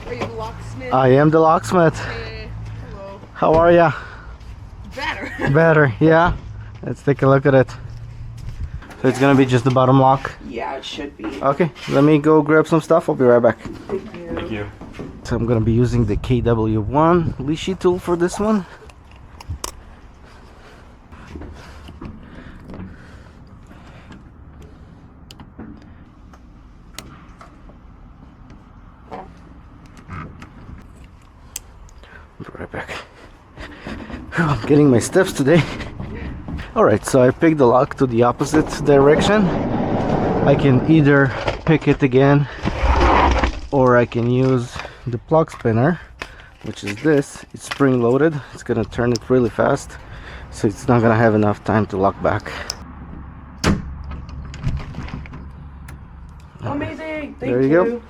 Are you the locksmith? I am the locksmith. Hey, hello. How are ya? Better. Better, yeah. Let's take a look at it. So it's gonna be just the bottom lock. Yeah, it should be. Okay, let me go grab some stuff. I'll be right back. Thank you. Thank you. So I'm gonna be using the KW1 leashy tool for this one. I'll be right back. Whew, I'm getting my steps today. Alright, so I picked the lock to the opposite direction. I can either pick it again, or I can use the plug spinner, which is this. It's spring loaded. It's gonna turn it really fast, so it's not gonna have enough time to lock back. Amazing. Thank There you go.